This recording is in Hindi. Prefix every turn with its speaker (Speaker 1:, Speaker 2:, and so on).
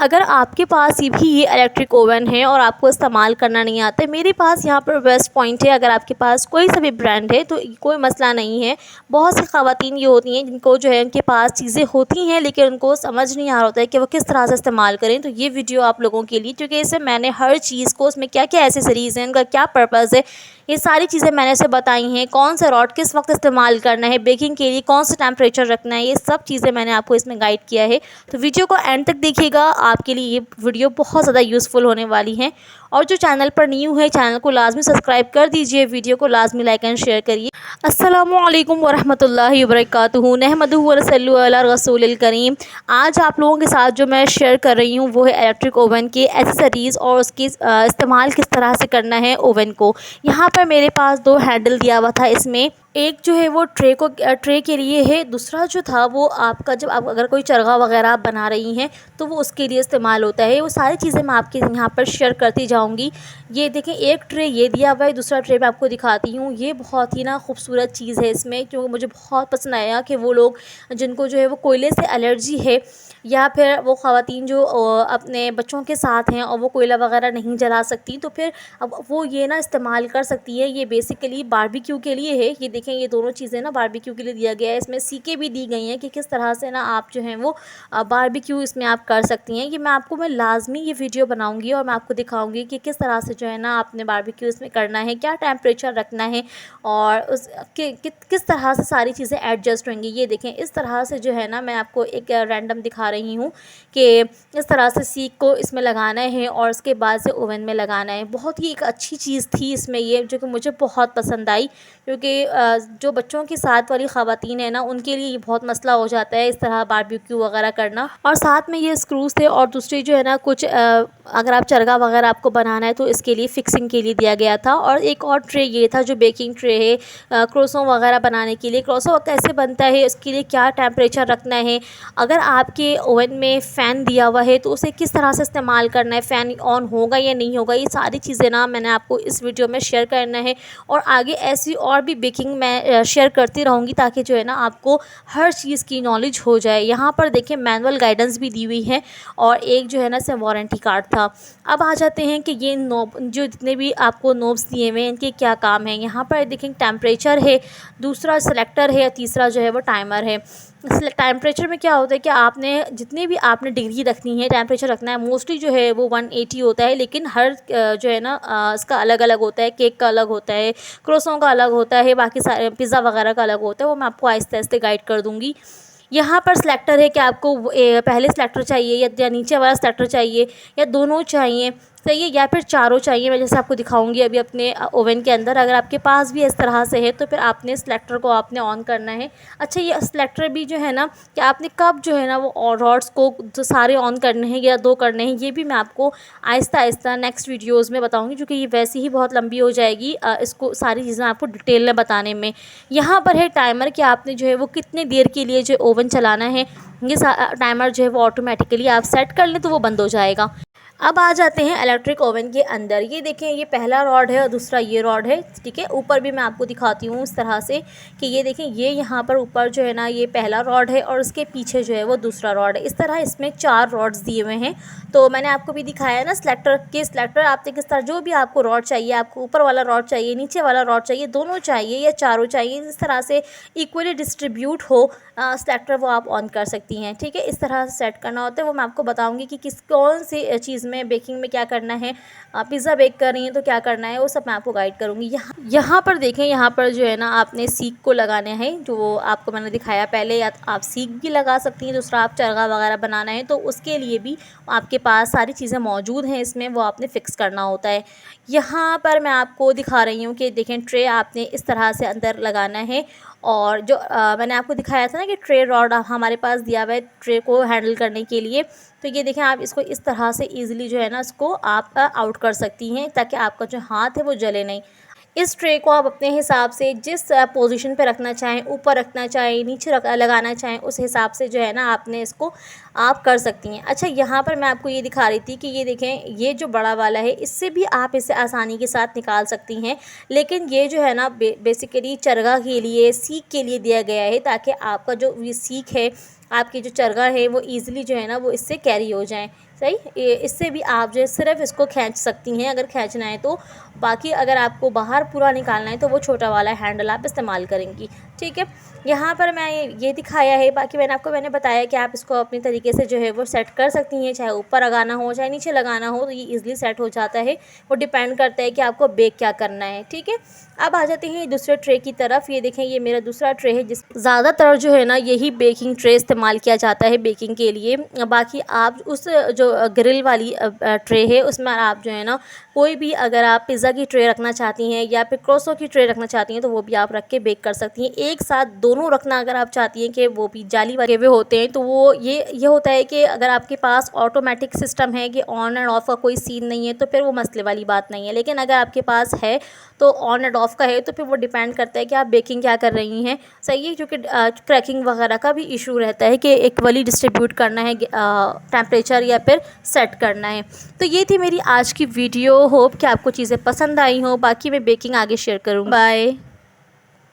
Speaker 1: अगर आपके पास भी ये इलेक्ट्रिक ओवन है और आपको इस्तेमाल करना नहीं आता है, मेरे पास यहाँ पर बेस्ट पॉइंट है। अगर आपके पास कोई सा भी ब्रांड है तो कोई मसला नहीं है। बहुत सी ख़वातीन ये होती हैं जिनको जो है उनके पास चीज़ें होती हैं लेकिन उनको समझ नहीं आ रहा होता है कि वो किस तरह से इस्तेमाल करें। तो ये वीडियो आप लोगों के लिए, क्योंकि इसमें मैंने हर चीज़ को, उसमें क्या क्या एसेसरीज़ हैं, उनका क्या पर्पज़ है, ये सारी चीज़ें मैंने इसे बताई हैं। कौन सा रॉड किस वक्त इस्तेमाल करना है, बेकिंग के लिए कौन सा टेम्परेचर रखना है, ये सब चीज़ें मैंने आपको इसमें गाइड किया है। तो वीडियो को एंड तक देखिएगा, आपके लिए ये वीडियो बहुत ज़्यादा यूज़फुल होने वाली है। और जो चैनल पर न्यू है, चैनल को लाजमी सब्सक्राइब कर दीजिए, वीडियो को लाजमी लाइक एंड शेयर करिए। अस्सलामुअलैकुम वरहमतुल्लाहि वबरकातुहू, नहमदुहु व नसल्लु अला रसूलिल करीम। आज आप लोगों के साथ जो मैं शेयर कर रही हूँ वो है इलेक्ट्रिक ओवन के एसेसरीज़ और उसकी इस्तेमाल किस तरह से करना है ओवन को। यहाँ पर मेरे पास दो हैंडल दिया हुआ था। इसमें एक जो है वो ट्रे के लिए है, दूसरा जो था वो आपका जब आप अगर कोई चरगा वगैरह आप बना रही हैं तो वो उसके लिए इस्तेमाल होता है। वो सारी चीज़ें मैं आपके यहाँ पर शेयर करती जाऊँगी। ये देखें, एक ट्रे ये दिया हुआ है, दूसरा ट्रे मैं आपको दिखाती हूँ। ये बहुत ही ना खूबसूरत चीज़ है इसमें, क्योंकि मुझे बहुत पसंद आया कि वो लोग जिनको जो है वो कोयले से एलर्जी है, या फिर वो ख़वातीन जो अपने बच्चों के साथ हैं और वो कोयला वगैरह नहीं जला सकती, तो फिर अब वो ये ना इस्तेमाल कर सकती है। ये बेसिकली बारबेक्यू के लिए है। ये देखें, ये दोनों चीज़ें ना बारबेक्यू के लिए दिया गया है। इसमें सीखें भी दी गई हैं कि किस तरह से ना आप जो हैं वो बारबेक्यू इसमें आप कर सकती हैं। ये मैं लाजमी ये वीडियो बनाऊँगी और मैं आपको दिखाऊँगी कि किस तरह से जो है ना आपने बारबेक्यू इसमें करना है, क्या टेम्परेचर रखना है और उस किस तरह से सारी चीज़ें एडजस्ट होंगी। ये देखें, इस तरह से जो है ना मैं आपको एक रैंडम दिखा रही हूँ कि इस तरह से सीख को इसमें लगाना है और उसके बाद से ओवन में लगाना है। बहुत ही एक अच्छी चीज़ थी इसमें ये, जो कि मुझे बहुत पसंद आई, क्योंकि जो बच्चों के साथ वाली ख़वातीन है ना, उनके लिए ये बहुत मसला हो जाता है इस तरह बारबेक्यू वगैरह करना। और साथ में ये स्क्रूज़ थे और दूसरी जो है ना कुछ अगर आप चरगा वगैरह आपको बनाना है तो इसके लिए फ़िक्सिंग के लिए दिया गया था। और एक और ट्रे ये था जो बेकिंग ट्रे है, क्रोसों वगैरह बनाने के लिए। क्रोसों कैसे बनता है, उसके लिए क्या टेम्परेचर रखना है, अगर आपके ओवन में फ़ैन दिया हुआ है तो उसे किस तरह से इस्तेमाल करना है, फ़ैन ऑन होगा या नहीं होगा, ये सारी चीज़ें ना मैंने आपको इस वीडियो में शेयर करना है। और आगे ऐसी और भी बेकिंग मैं शेयर करती रहूँगी ताकि जो है ना आपको हर चीज़ की नॉलेज हो जाए। यहाँ पर देखें, मैनुअल गाइडेंस भी दी हुई है और एक जो है ना से वारंटी कार्ड था। अब आ जाते हैं कि ये नोब, जो जितने भी आपको नोब्स दिए हुए हैं, इनके क्या काम है। यहाँ पर देखें, टेम्परेचर है, दूसरा सेलेक्टर है, तीसरा जो है वो टाइमर है। टेम्परेचर में क्या होता है कि आपने जितने भी आपने डिग्री रखनी है, टेम्परेचर रखना है, मोस्टली जो है वो 180 होता है, लेकिन हर जो है ना इसका अलग अलग होता है। केक का अलग होता है, क्रोसों का अलग होता है, बाकी सारे पिज़्ज़ा वगैरह का अलग होता है। वो मैं आपको आहिस्ते आहिस्ते गाइड कर दूँगी। यहाँ पर सिलेक्टर है कि आपको पहले सिलेक्टर चाहिए या नीचे वाला सिलेक्टर चाहिए या दोनों चाहिए, सही है, या फिर चारों चाहिए। मैं जैसे आपको दिखाऊंगी अभी अपने ओवन के अंदर। अगर आपके पास भी इस तरह से है तो फिर आपने सिलेक्टर को आपने ऑन करना है। अच्छा, ये सिलेक्टर भी जो है ना कि आपने कब जो है ना वो रॉड्स को जो सारे ऑन करने हैं या दो करने हैं, ये भी मैं आपको आहिस्ता आहिस्ता नेक्स्ट वीडियोज़ में बताऊँगी, क्योंकि ये वैसे ही बहुत लंबी हो जाएगी इसको सारी चीज़ें आपको डिटेल में बताने में। यहाँ पर है टाइमर कि आपने जो है वो कितने देर के लिए जो ओवन चलाना है। ये टाइमर जो है वो ऑटोमेटिकली आप सेट कर लें तो वो बंद हो जाएगा। अब आ जाते हैं इलेक्ट्रिक ओवन के अंदर। ये देखें, ये पहला रॉड है और दूसरा ये रॉड है, ठीक है। ऊपर भी मैं आपको दिखाती हूँ इस तरह से कि ये देखें, ये यहाँ पर ऊपर जो है ना ये पहला रॉड है और उसके पीछे जो है वो दूसरा रॉड है। इस तरह इसमें 4 रॉड्स दिए हुए हैं। तो मैंने आपको भी दिखाया ना सिलेक्टर आपने किस तरह, जो भी आपको रॉड चाहिए, आपको ऊपर वाला रॉड चाहिए, नीचे वाला रॉड चाहिए, दोनों चाहिए या चारों चाहिए, इस तरह से इक्वली डिस्ट्रीब्यूट हो सिलेक्टर, वो आप ऑन कर सकती हैं, ठीक है। इस तरह से सेट करना होता है, वो मैं आपको बताऊँगी कि कौन सी चीज़ में बेकिंग में क्या करना है। पिज़्ज़ा बेक कर रही हैं तो क्या करना है, वो सब मैं आपको गाइड करूँगी। यहाँ पर देखें, यहाँ पर जो है ना आपने सीख को लगाना है, जो आपको मैंने दिखाया पहले। या आप सीख भी लगा सकती हैं, दूसरा आप चरगा वगैरह बनाना है तो उसके लिए भी आपके पास सारी चीज़ें मौजूद हैं इसमें, वो आपने फ़िक्स करना होता है। यहाँ पर मैं आपको दिखा रही हूँ कि देखें, ट्रे आपने इस तरह से अंदर लगाना है। और जो मैंने आपको दिखाया था ना कि ट्रे रॉड हमारे पास दिया हुआ है ट्रे को हैंडल करने के लिए, तो ये देखें, आप इसको इस तरह से इजीली जो है ना इसको आप आउट कर सकती हैं ताकि आपका जो हाथ है वो जले नहीं। इस ट्रे को आप अपने हिसाब से जिस पोजीशन पे रखना चाहें, ऊपर रखना चाहें, नीचे लगाना चाहें, उस हिसाब से जो है ना आपने इसको आप कर सकती हैं। अच्छा, यहाँ पर मैं आपको ये दिखा रही थी कि ये देखें, ये जो बड़ा वाला है इससे भी आप इसे आसानी के साथ निकाल सकती हैं, लेकिन ये जो है ना बेसिकली चरगा के लिए, सीख के लिए दिया गया है, ताकि आपका जो ये सीख है, आपकी जो चरगा है वो ईज़िली जो है ना वो इससे कैरी हो जाएँ। सही, इससे भी आप जो है सिर्फ इसको खींच सकती हैं अगर खींचना है तो। बाकी अगर आपको बाहर पूरा निकालना है तो वो छोटा वाला हैंडल आप इस्तेमाल करेंगी। ठीक है, यहाँ पर मैं ये दिखाया है। बाकी मैंने बताया कि आप इसको अपनी तरीके से जो है वो सेट कर सकती हैं, चाहे ऊपर लगाना हो चाहे नीचे लगाना हो, तो ये ईज़िली सेट हो जाता है। वो डिपेंड करता है कि आपको बेक क्या करना है। ठीक है, अब आ जाते हैं दूसरे ट्रे की तरफ। ये देखें, ये मेरा दूसरा ट्रे है, जिस ज़्यादातर जो है ना यही बेकिंग ट्रे इस्तेमाल किया जाता है बेकिंग के लिए। बाकी आप उस जो ग्रिल वाली ट्रे है उसमें आप जो है ना कोई भी, अगर आप पिज़्ज़ा की ट्रे रखना चाहती हैं या फिर क्रोसो की ट्रे रखना चाहती हैं तो वो भी आप रख के बेक कर सकती हैं। एक साथ दोनों रखना अगर आप चाहती हैं कि वो भी जाली वाले हुए होते हैं, तो वो ये होता है कि अगर आपके पास ऑटोमेटिक सिस्टम है कि ऑन एंड ऑफ का कोई सीन नहीं है तो फिर वो मसले वाली बात नहीं है। लेकिन अगर आपके पास है तो ऑन एंड ऑफ का है तो फिर वो डिपेंड करता है कि आप बेकिंग क्या कर रही हैं। सही है, क्योंकि क्रैकिंग वगैरह का भी इशू रहता है कि इक्वली डिस्ट्रीब्यूट करना है टेम्परेचर या फिर सेट करना है। तो ये थी मेरी आज की वीडियो। होप कि आपको चीज़ें पसंद आई हों। बाकी मैं बेकिंग आगे शेयर करूँ। बाय।